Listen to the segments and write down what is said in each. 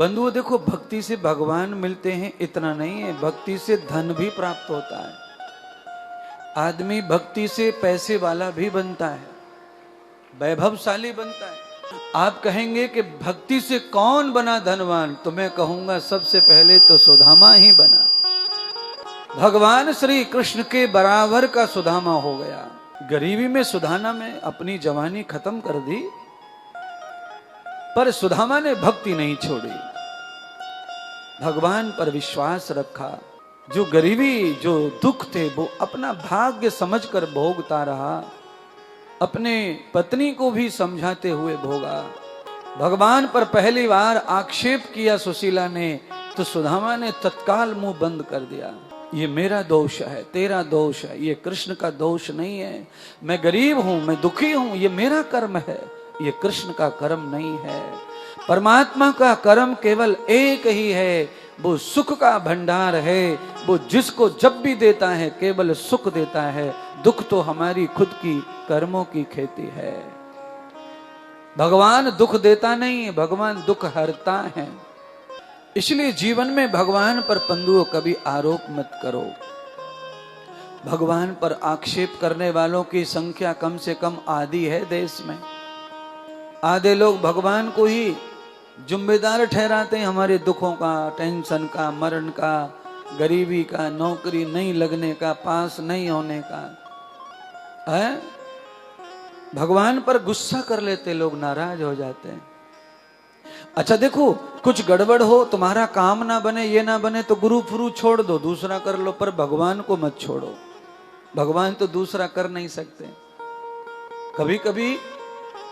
बंधुओं देखो, भक्ति से भगवान मिलते हैं इतना नहीं है, भक्ति से धन भी प्राप्त होता है। आदमी भक्ति से पैसे वाला भी बनता है, वैभवशाली बनता है। आप कहेंगे कि भक्ति से कौन बना धनवान, तो मैं कहूंगा सबसे पहले तो सुदामा ही बना। भगवान श्री कृष्ण के बराबर का सुदामा हो गया। गरीबी में सुदामा ने अपनी जवानी खत्म कर दी, पर सुदामा ने भक्ति नहीं छोड़ी, भगवान पर विश्वास रखा। जो गरीबी, जो दुख थे, वो अपना भाग्य समझकर भोगता रहा, अपने पत्नी को भी समझाते हुए भोगा। भगवान पर पहली बार आक्षेप किया सुशीला ने, तो सुदामा ने तत्काल मुंह बंद कर दिया। ये मेरा दोष है, तेरा दोष है, ये कृष्ण का दोष नहीं है। मैं गरीब हूं, मैं दुखी हूं, ये मेरा कर्म है, ये कृष्ण का कर्म नहीं है। परमात्मा का कर्म केवल एक ही है, वो सुख का भंडार है। वो जिसको जब भी देता है केवल सुख देता है, दुख तो हमारी खुद की कर्मों की खेती है। भगवान दुख देता नहीं, भगवान दुख हरता है। इसलिए जीवन में भगवान पर बंधुओं कभी आरोप मत करो। भगवान पर आक्षेप करने वालों की संख्या कम से कम आधी है देश में। आधे लोग भगवान को ही जिम्मेदार ठहराते हैं हमारे दुखों का, टेंशन का, मरण का, गरीबी का, नौकरी नहीं लगने का, पास नहीं होने का है। भगवान पर गुस्सा कर लेते लोग, नाराज हो जाते हैं। अच्छा देखो, कुछ गड़बड़ हो, तुम्हारा काम ना बने, ये ना बने, तो गुरु फुरु छोड़ दो, दूसरा कर लो, पर भगवान को मत छोड़ो। भगवान तो दूसरा कर नहीं सकते। कभी कभी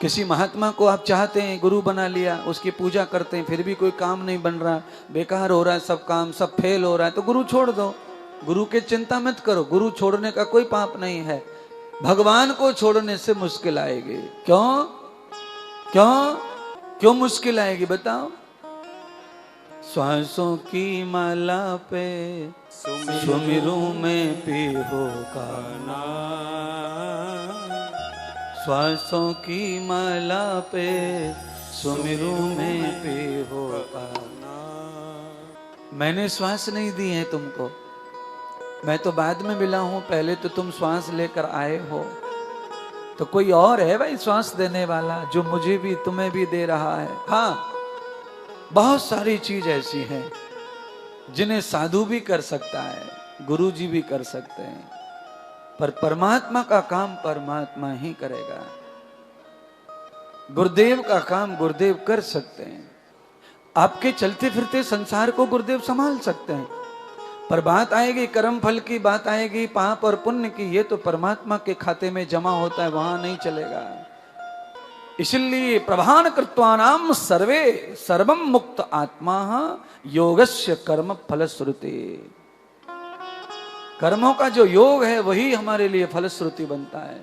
किसी महात्मा को आप चाहते हैं, गुरु बना लिया, उसकी पूजा करते हैं, फिर भी कोई काम नहीं बन रहा, बेकार हो रहा है सब काम, सब फेल हो रहा है, तो गुरु छोड़ दो। गुरु की चिंता मत करो, गुरु छोड़ने का कोई पाप नहीं है। भगवान को छोड़ने से मुश्किल आएगी। क्यों क्यों क्यों मुश्किल आएगी बताओ? श्वासों की माला पे सुमिरू में पीहो का नाम, श्वासों की माला पे सुमिरू में पीहो का नाम। मैंने श्वास नहीं दी है तुमको, मैं तो बाद में मिला हूं, पहले तो तुम श्वास लेकर आए हो। तो कोई और है भाई श्वास देने वाला, जो मुझे भी तुम्हें भी दे रहा है। हाँ, बहुत सारी चीज ऐसी हैं जिन्हें साधु भी कर सकता है, गुरु जी भी कर सकते हैं, पर परमात्मा का काम परमात्मा ही करेगा। गुरुदेव का काम गुरुदेव कर सकते हैं। आपके चलते फिरते संसार को गुरुदेव संभाल सकते हैं, पर बात आएगी कर्म फल की, बात आएगी पाप और पुण्य की, ये तो परमात्मा के खाते में जमा होता है, वहां नहीं चलेगा। इसलिए प्रभान कृत्वानाम सर्वे सर्वम मुक्त आत्मा योगस्य कर्म फलश्रुति। कर्मों का जो योग है वही हमारे लिए फलश्रुति बनता है।